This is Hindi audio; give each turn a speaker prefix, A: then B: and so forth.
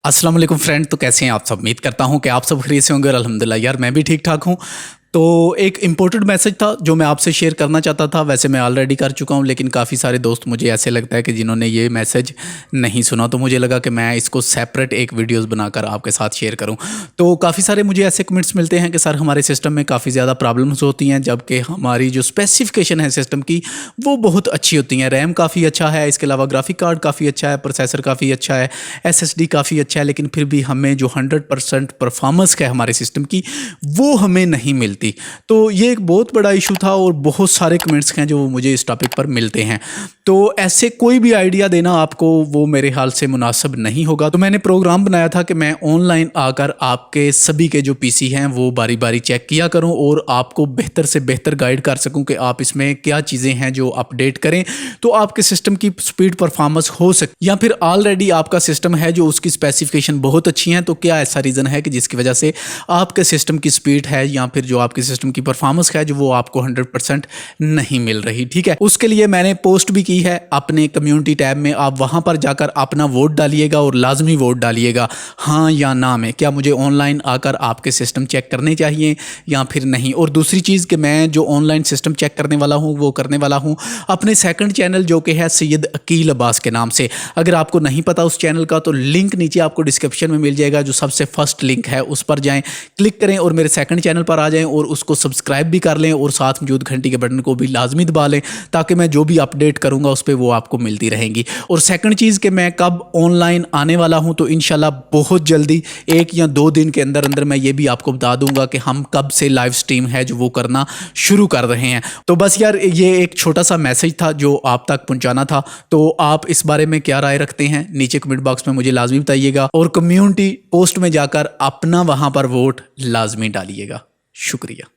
A: अस्सलाम वालेकुम फ्रेंड। तो कैसे हैं आप सब? उम्मीद करता हूं कि आप सब खैरियत से होंगे और अल्हम्दुलिल्लाह यार मैं भी ठीक ठाक हूं। तो एक इम्पोर्टेंट मैसेज था जो मैं आपसे शेयर करना चाहता था। वैसे मैं ऑलरेडी कर चुका हूं, लेकिन काफ़ी सारे दोस्त मुझे ऐसे लगता है कि जिन्होंने ये मैसेज नहीं सुना, तो मुझे लगा कि मैं इसको सेपरेट एक वीडियोस बनाकर आपके साथ शेयर करूं। तो काफ़ी सारे मुझे ऐसे कमेंट्स मिलते हैं कि सर हमारे सिस्टम में काफ़ी ज़्यादा प्रॉब्लम्स होती हैं, जबकि हमारी जो स्पेसिफिकेशन है सिस्टम की वो बहुत अच्छी होती हैं। रैम काफ़ी अच्छा है, इसके अलावा ग्राफिक कार्ड काफ़ी अच्छा है, प्रोसेसर काफ़ी अच्छा है, SSD काफ़ी अच्छा है, लेकिन फिर भी हमें जो 100% परफॉर्मेंस है हमारे सिस्टम की वो हमें नहीं मिलती। तो ये एक बहुत बड़ा इशू था और बहुत सारे कमेंट्स हैं जो मुझे इस टॉपिक पर मिलते हैं। तो ऐसे कोई भी आइडिया देना आपको वो मेरे ख्याल से मुनासिब नहीं होगा। तो मैंने प्रोग्राम बनाया था कि मैं ऑनलाइन आकर आपके सभी के जो पीसी हैं वो बारी बारी चेक किया करूं और आपको बेहतर से बेहतर गाइड कर सकूं कि आप इसमें क्या चीज़ें हैं जो अपडेट करें तो आपके सिस्टम की स्पीड परफॉर्मेंस हो सके। या फिर ऑलरेडी आपका सिस्टम है जो उसकी स्पेसिफिकेशन बहुत अच्छी है, तो क्या ऐसा रीज़न है कि जिसकी वजह से आपके सिस्टम की स्पीड है या फिर जो आपके सिस्टम की परफॉर्मेंस है जो वो आपको 100% नहीं मिल रही। ठीक है, उसके लिए मैंने पोस्ट भी की है अपने कम्युनिटी टैब में। आप वहां पर जाकर अपना वोट डालिएगा और लाजमी वोट डालिएगा हाँ या ना में, क्या मुझे ऑनलाइन आकर आपके सिस्टम चेक करने चाहिए या फिर नहीं। और दूसरी चीज़ कि मैं जो ऑनलाइन सिस्टम चेक करने वाला हूँ वो करने वाला हूँ अपने सेकंड चैनल जो कि है सैयद अकील अब्बास के नाम से। अगर आपको नहीं पता उस चैनल का तो लिंक नीचे आपको डिस्क्रिप्शन में मिल जाएगा, जो सबसे फर्स्ट लिंक है उस पर जाएं, क्लिक करें और मेरे सेकंड चैनल पर आ जाएं और उसको सब्सक्राइब भी कर लें और साथ मौजूद घंटी के बटन को भी लाजमी दबा लें, ताकि मैं जो भी अपडेट करूंगा उस पर वो आपको मिलती रहेंगी। और सेकंड चीज़ कि मैं कब ऑनलाइन आने वाला हूं, तो इंशाल्लाह बहुत जल्दी 1 या 2 दिन के अंदर अंदर मैं ये भी आपको बता दूंगा कि हम कब से लाइव स्ट्रीम है जो वो करना शुरू कर रहे हैं। तो बस यार ये एक छोटा सा मैसेज था जो आप तक पहुंचाना था। तो आप इस बारे में क्या राय रखते हैं नीचे कमेंट बॉक्स में मुझे लाजमी बताइएगा और कम्युनिटी पोस्ट में जाकर अपना वहां पर वोट लाजमी डालिएगा। शुक्रिया।